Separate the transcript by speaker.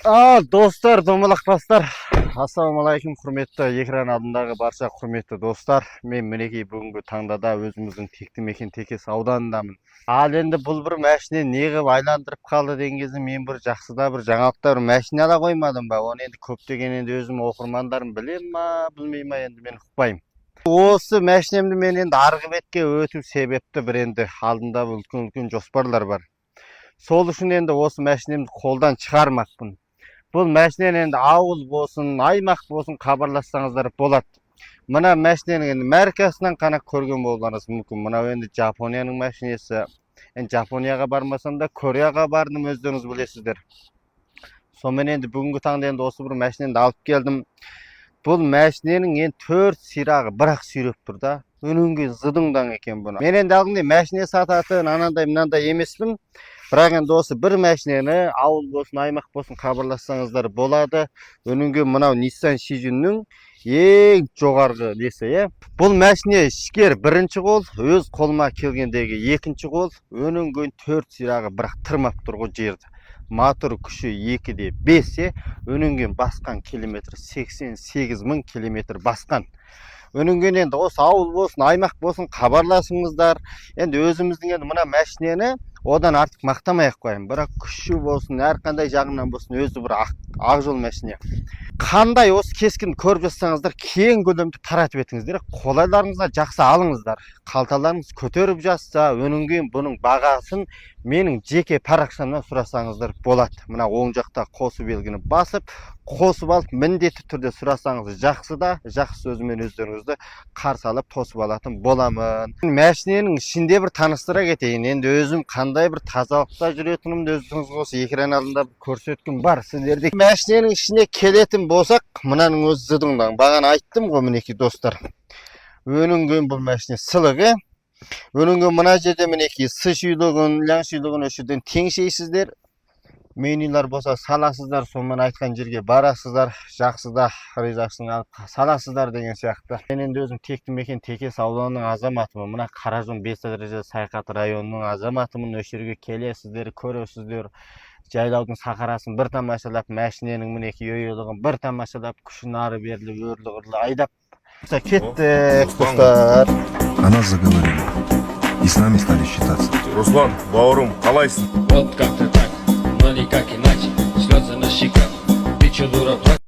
Speaker 1: Достар, домалақтастар. Ассалаумағалейкум, құрметті экран алдындағы барша құрметті достар. Мен мінекей бүгінгі таңда да өзіміздің текті мекен Текес ауданындамын. Ал енді бұл бір мәшіне не қылып айландырып қалды деген кезде мен бір жақсыда бір жаңалықта бір мәшіне ала қоймадым ба? Оны енді көптеген енді өзім оқырмандарым білем ма, білмей ма, енді мен ұқпаймын. Осы мәшінемді мен енді арғы бетке өту себепті бір енді алдында үлкен жоспарлар бар. Сол үшін енді осы мәшінемді қолдан шығармақпын. Бұл мәшінен енді ауыл болсын, аймақ болсын хабарлассаңыздар болады. Мына мәшіненің енді маркасынан қана көрген болғаныңыз мүмкін. Мынау енді Жапонияның мәшинесі. Енді Жапонияға бармасам да Кореяға бардым, өздеріңіз білесіздер. Сонымен енді бүгінгі таңда енді осы бір мәшинені алып келдім. Бұл мәшиненің енді 4 сирағы бірақ сүйреп тұр да. Өнімге зыдыңдан екен бұны. Мен енді алғандай мәшине сататын анандай мынандай емеспін. Бірақ енді осы бір мәшинені ауыл болсын, аймақ болсын хабарлассаңыздар болады. Өнімге мынау Nissan Shijun'ның ең жоғарғы несі. Бұл мәшине ішкер бірінші қол, өз қолыма келгендегі екінші қол. Өнімге 4 сирағы бірақ тырмап тұр ғой жерді. Мотор күші 2-де 5, өнімген басқан километр 88.000 километр басқан. Өнімген енді осы ауыл болсын, аймақ болсын хабарласыңыздар. Енді өзіміздің енді мына мәшинені одан артық мақтамай-ақ қояйын. Бірақ күші болсын, әрқандай жағынан болсын, өзі бір ақ жол мәшине. Қандай осы кескін көріп жатсаңыздар, кең көлемді таратып етіңіздер. Қолайларыңызға жақсы алыңыздар. Қалталарыңыз көтеріп жатса, өнімген бұның бағасын менің жеке парақшамнан сұрасаңыздар болады. Мына оң жақта қосу белгіні басып, қосып алып, міндетті түрде сұрасаңыз жақсы да, жақсы сөзімен өздеріңізді қарсы алып тосып алатын боламын. Мәшиненің ішінде бір таныстыра кетейін. Енді өзім қандай бір тазалықта жүретінімді өздеріңізге осы экран алдында көрсеткім бар сіздерде. Мәшиненің ішіне келетін болсақ, мынаның өз зыдыңдан бағана айттым ғой мінекей достар. Өнімген бұл мәшине сылығы. Өнімген мына жерде мінекей сы шүйлігін, ляң шүйлігін өшірден теңшейсіздер. Менюлар болса саласыздар, сонымен айтқан жерге барасыздар, жақсыда ризашылығын саласыздар деген сияқты. Мен енді өзім текті мекен Текес ауданының азаматымын. Мына Қаражон 5 дәреже Сайқат районының азаматымын. Осы жерге келесіздер, көресіздер. Жайлаудың сахарасын бір тамашалап, мәшиненің мінекей ойылығын бір тамашалап, күшін ары берлі, өрлі-ғырлы айдап кеттік, достар.
Speaker 2: О нас заговорили, и с нами стали считаться.
Speaker 3: Руслан, бауырым, қалайсың?
Speaker 4: Вот как-то так, но никак иначе. Слезы на щеках, ты чё, дура, плачь?